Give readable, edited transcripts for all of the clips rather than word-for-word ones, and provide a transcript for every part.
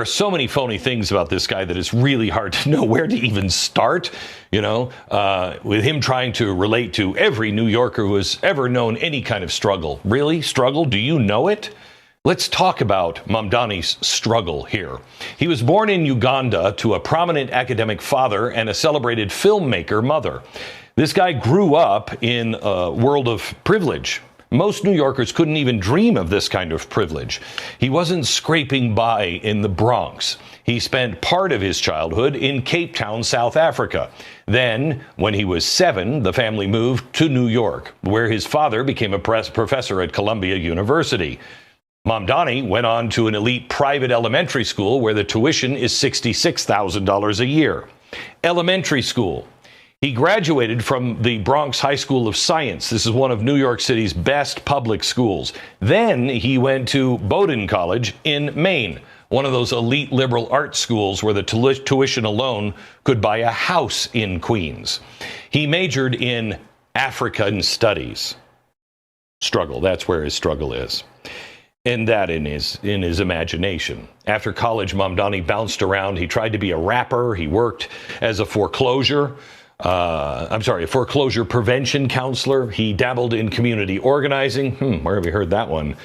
are so many phony things about this guy that it's really hard to know where to even start, with him trying to relate to every New Yorker who has ever known any kind of struggle. Really? Struggle? Do you know it? Let's talk about Mamdani's struggle here. He was born in Uganda to a prominent academic father and a celebrated filmmaker mother. This guy grew up in a world of privilege. Most New Yorkers couldn't even dream of this kind of privilege. He wasn't scraping by in the Bronx. He spent part of his childhood in Cape Town, South Africa. Then, when he was 7, the family moved to New York, where his father became a professor at Columbia University. Mamdani went on to an elite private elementary school where the tuition is $66,000 a year. Elementary school. He graduated from the Bronx High School of Science. This is one of New York City's best public schools. Then he went to Bowdoin College in Maine, one of those elite liberal arts schools where the tuition alone could buy a house in Queens. He majored in African studies. Struggle, that's where his struggle is. And that in his imagination. After college, Mamdani bounced around. He tried to be a rapper. He worked as a foreclosure prevention counselor. He dabbled in community organizing. Where have you heard that one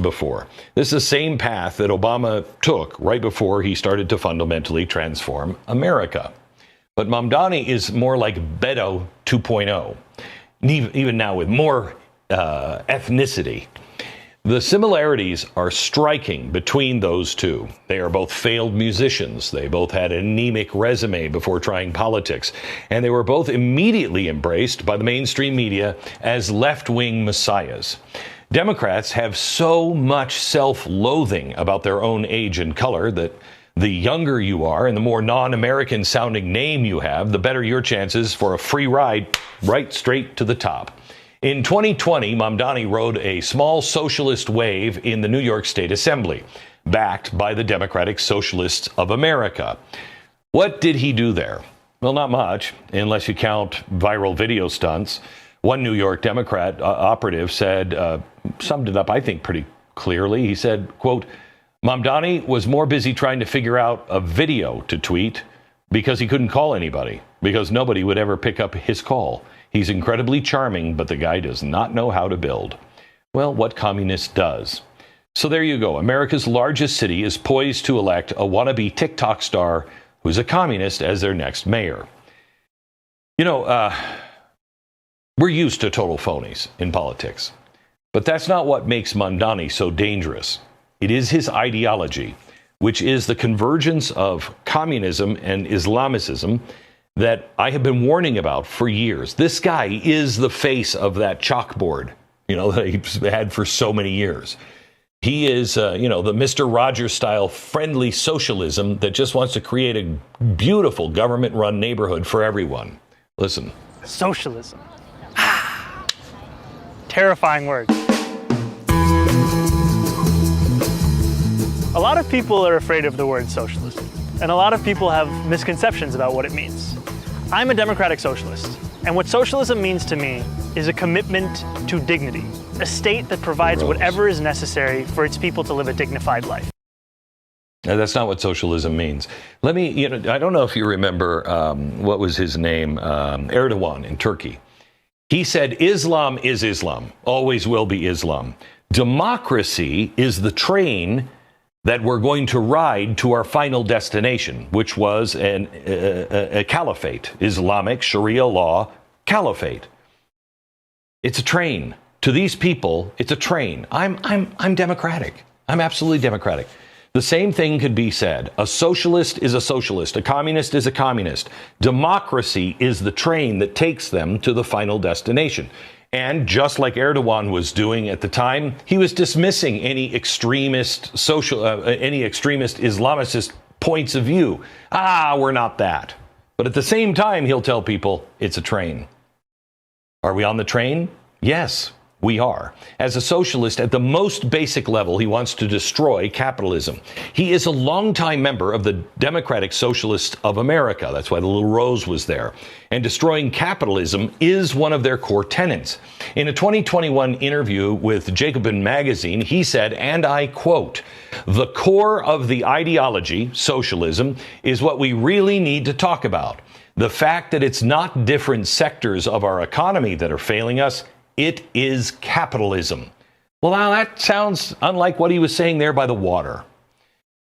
before? This is the same path that Obama took right before he started to fundamentally transform America. But Mamdani is more like Beto 2.0, even now with more ethnicity. The similarities are striking between those two. They are both failed musicians. They both had an anemic resume before trying politics. And they were both immediately embraced by the mainstream media as left-wing messiahs. Democrats have so much self-loathing about their own age and color that the younger you are and the more non-American sounding name you have, the better your chances for a free ride right straight to the top. In 2020, Mamdani rode a small socialist wave in the New York State Assembly, backed by the Democratic Socialists of America. What did he do there? Well, not much, unless you count viral video stunts. One New York Democrat operative summed it up, I think, pretty clearly. He said, quote, Mamdani was more busy trying to figure out a video to tweet because he couldn't call anybody, because nobody would ever pick up his call. He's incredibly charming, but the guy does not know how to build. Well, what communist does? So there you go. America's largest city is poised to elect a wannabe TikTok star who's a communist as their next mayor. We're used to total phonies in politics. But that's not what makes Mamdani so dangerous. It is his ideology, which is the convergence of communism and Islamicism that I have been warning about for years. This guy is the face of that chalkboard, that he's had for so many years. He is, the Mr. Rogers style friendly socialism that just wants to create a beautiful government-run neighborhood for everyone. Listen. Socialism. Terrifying words. A lot of people are afraid of the word socialism, and a lot of people have misconceptions about what it means. I'm a democratic socialist, and what socialism means to me is a commitment to dignity, a state that provides whatever is necessary for its people to live a dignified life. Now, that's not what socialism means. I don't know if you remember, what was his name, Erdogan in Turkey. He said, Islam is Islam, always will be Islam. Democracy is the train that we're going to ride to our final destination, which was a caliphate, Islamic Sharia law caliphate. It's a train. To these people, it's a train. I'm democratic. I'm absolutely democratic. The same thing could be said. A socialist is a socialist. A communist is a communist. Democracy is the train that takes them to the final destination. And just like Erdogan was doing at the time, he was dismissing any extremist Islamicist points of view. We're not that. But at the same time, he'll tell people it's a train. Are we on the train? Yes, We are. As a socialist, at the most basic level, he wants to destroy capitalism. He is a longtime member of the Democratic Socialists of America. That's why the little rose was there. And destroying capitalism is one of their core tenets. In a 2021 interview with Jacobin magazine, he said, and I quote, "The core of the ideology, socialism, is what we really need to talk about. The fact that it's not different sectors of our economy that are failing us, it is capitalism." Well, now that sounds unlike what he was saying there by the water.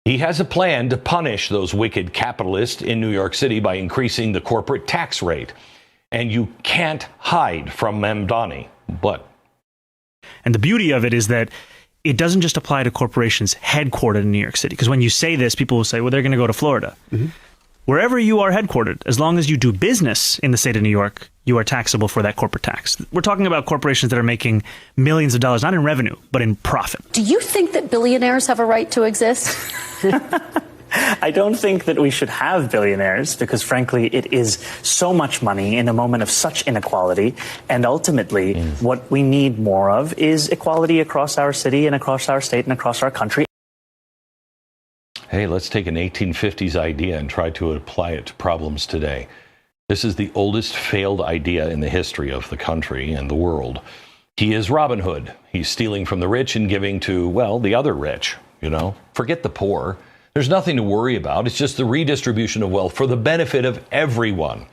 He has a plan to punish those wicked capitalists in New York City by increasing the corporate tax rate. And you can't hide from Mamdani. But and the beauty of it is that it doesn't just apply to corporations headquartered in New York City. Because when you say this, people will say, well, they're going to go to Florida. Mm-hmm. Wherever you are headquartered, as long as you do business in the state of New York, you are taxable for that corporate tax. We're talking about corporations that are making millions of dollars, not in revenue, but in profit. Do you think that billionaires have a right to exist? I don't think that we should have billionaires because, frankly, it is so much money in a moment of such inequality. And ultimately, what we need more of is equality across our city and across our state and across our country. hey, let's take an 1850s idea and try to apply it to problems today. This is the oldest failed idea in the history of the country and the world. He is Robin Hood. He's stealing from the rich and giving to, well, the other rich, you know. Forget the poor. There's nothing to worry about. It's just the redistribution of wealth for the benefit of everyone.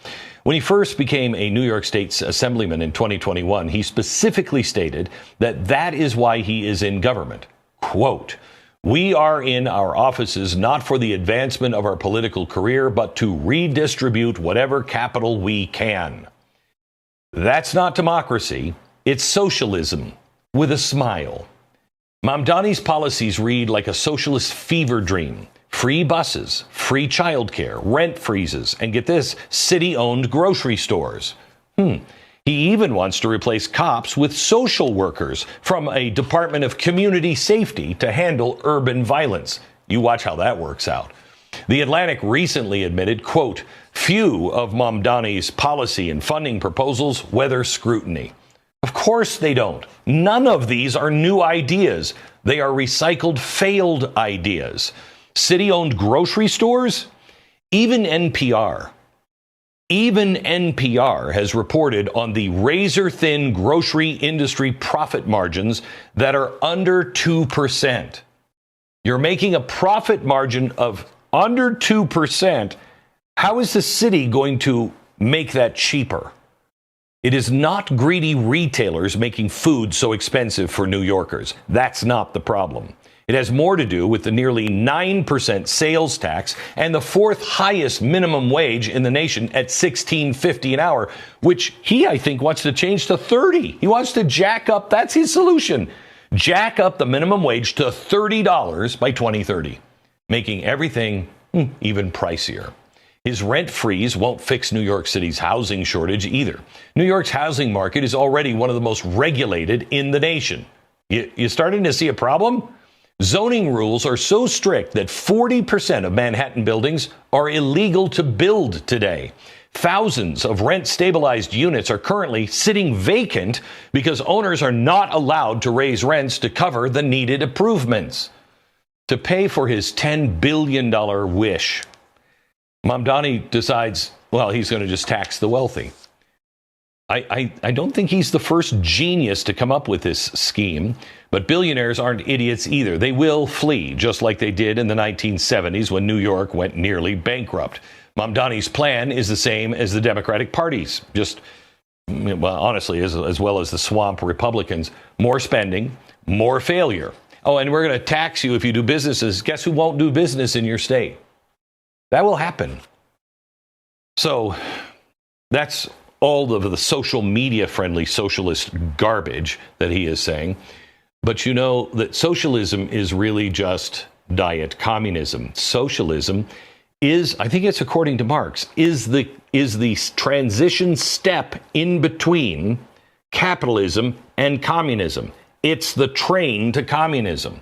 When he first became a New York State Assemblyman in 2021, he specifically stated that that is why he is in government. Quote, "We are in our offices not for the advancement of our political career, but to redistribute whatever capital we can." That's not democracy. It's socialism with a smile. Mamdani's policies read like a socialist fever dream. Free buses, free childcare, rent freezes, and get this, city-owned grocery stores. He even wants to replace cops with social workers from a Department of Community Safety to handle urban violence. You watch how that works out. The Atlantic recently admitted, quote, "Few of Mamdani's policy and funding proposals weather scrutiny." Of course they don't. None of these are new ideas. They are recycled, failed ideas. City-owned grocery stores? Even NPR has reported on the razor-thin grocery industry profit margins that are under 2%. You're making a profit margin of under 2%. How is the city going to make that cheaper? It is not greedy retailers making food so expensive for New Yorkers. That's not the problem. It has more to do with the nearly 9% sales tax and the fourth highest minimum wage in the nation at $16.50 an hour, which he, I think, wants to change to $30. He wants to jack up. That's his solution. Jack up the minimum wage to $30 by 2030, making everything even pricier. His rent freeze won't fix New York City's housing shortage either. New York's housing market is already one of the most regulated in the nation. You starting to see a problem? Zoning rules are so strict that 40% of Manhattan buildings are illegal to build today. Thousands of rent-stabilized units are currently sitting vacant because owners are not allowed to raise rents to cover the needed improvements. To pay for his $10 billion wish, Mamdani decides, well, he's going to just tax the wealthy. I don't think he's the first genius to come up with this scheme, but billionaires aren't idiots either. They will flee, just like they did in the 1970s when New York went nearly bankrupt. Mamdani's plan is the same as the Democratic Party's, just, well, honestly, as well as the swamp Republicans. More spending, more failure. Oh, and we're going to tax you if you do businesses. Guess who won't do business in your state? That will happen. So that's all of the social media friendly socialist garbage that he is saying. But you know that socialism is really just diet communism. Socialism is, I think it's according to Marx, is the transition step in between capitalism and communism. It's the train to communism.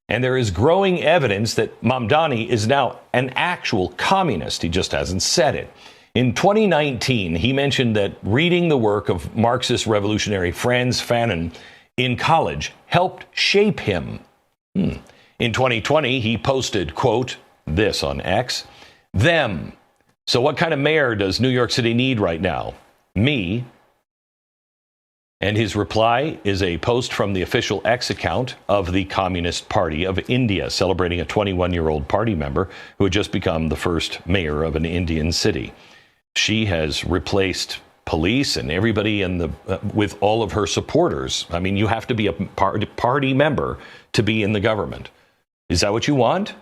And there is growing evidence that Mamdani is now an actual communist. He just hasn't said it. In 2019, he mentioned that reading the work of Marxist revolutionary Franz Fanon in college helped shape him. In 2020, he posted, quote, this on X, them. So what kind of mayor does New York City need right now? Me. And his reply is a post from the official X account of the Communist Party of India, celebrating a 21-year-old party member who had just become the first mayor of an Indian city. She has replaced police and everybody in the with all of her supporters. I mean, you have to be a party member to be in the government. Is that what you want?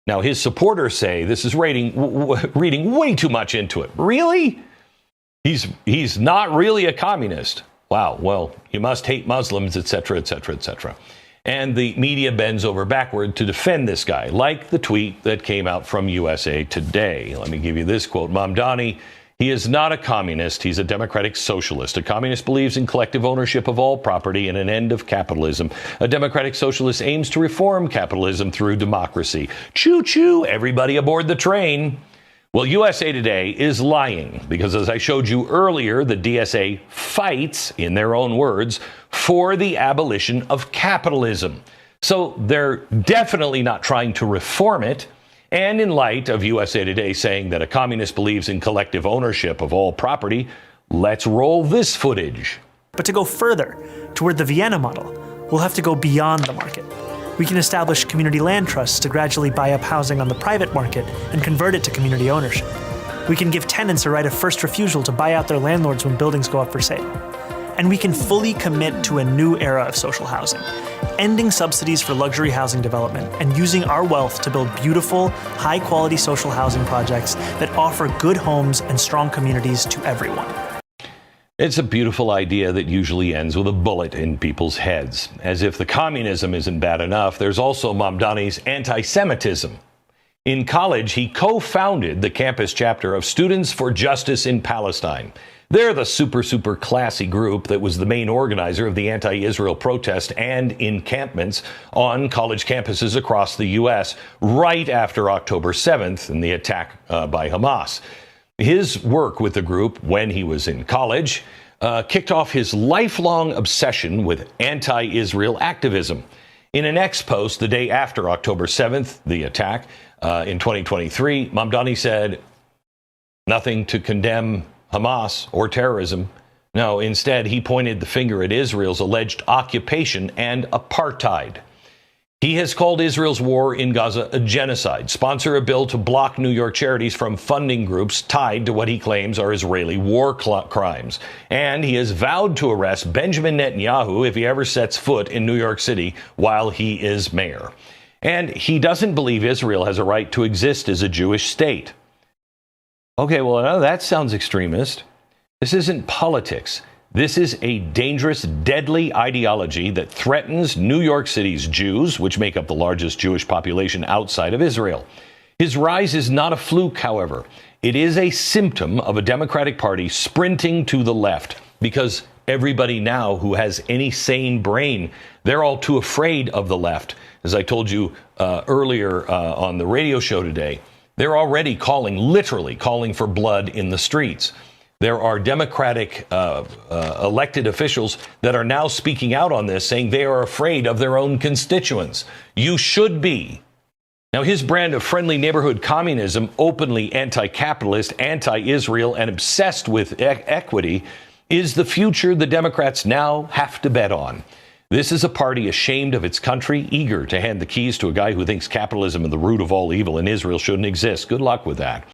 Now, his supporters say this is reading way too much into it. Really? He's not really a communist. Wow, well, you must hate Muslims, etc., etc., etc. And the media bends over backward to defend this guy, like the tweet that came out from USA Today. Let me give you this quote. Mamdani, he is not a communist. He's a democratic socialist. A communist believes in collective ownership of all property and an end of capitalism. A democratic socialist aims to reform capitalism through democracy. Choo-choo, everybody aboard the train. Well, USA Today is lying because, as I showed you earlier, the DSA fights, in their own words, for the abolition of capitalism. So they're definitely not trying to reform it. And in light of USA Today saying that a communist believes in collective ownership of all property, let's roll this footage. But to go further toward the Vienna model, we'll have to go beyond the market. We can establish community land trusts to gradually buy up housing on the private market and convert it to community ownership. We can give tenants a right of first refusal to buy out their landlords when buildings go up for sale. And we can fully commit to a new era of social housing, ending subsidies for luxury housing development and using our wealth to build beautiful, high-quality social housing projects that offer good homes and strong communities to everyone. It's a beautiful idea that usually ends with a bullet in people's heads. As if the communism isn't bad enough, there's also Mamdani's anti-Semitism. In college, he co-founded the campus chapter of Students for Justice in Palestine. They're the super classy group that was the main organizer of the anti-Israel protest and encampments on college campuses across the U.S. right after October 7th and the attack by Hamas. His work with the group when he was in college kicked off his lifelong obsession with anti-Israel activism. In an X post the day after October 7th, the attack in 2023, Mamdani said, nothing to condemn Hamas or terrorism. No, instead, he pointed the finger at Israel's alleged occupation and apartheid. He has called Israel's war in Gaza a genocide, sponsor a bill to block New York charities from funding groups tied to what he claims are Israeli war crimes. And he has vowed to arrest Benjamin Netanyahu if he ever sets foot in New York City while he is mayor. And he doesn't believe Israel has a right to exist as a Jewish state. Okay, well, that sounds extremist. This isn't politics. This is a dangerous, deadly ideology that threatens New York City's Jews, which make up the largest Jewish population outside of Israel. His rise is not a fluke, however. It is a symptom of a Democratic Party sprinting to the left, because everybody now who has any sane brain, they're all too afraid of the left. As I told you earlier on the radio show today, they're already literally calling for blood in the streets. There are Democratic elected officials that are now speaking out on this, saying they are afraid of their own constituents. You should be. Now, his brand of friendly neighborhood communism, openly anti-capitalist, anti-Israel, and obsessed with equity, is the future the Democrats now have to bet on. This is a party ashamed of its country, eager to hand the keys to a guy who thinks capitalism is the root of all evil and Israel shouldn't exist. Good luck with that.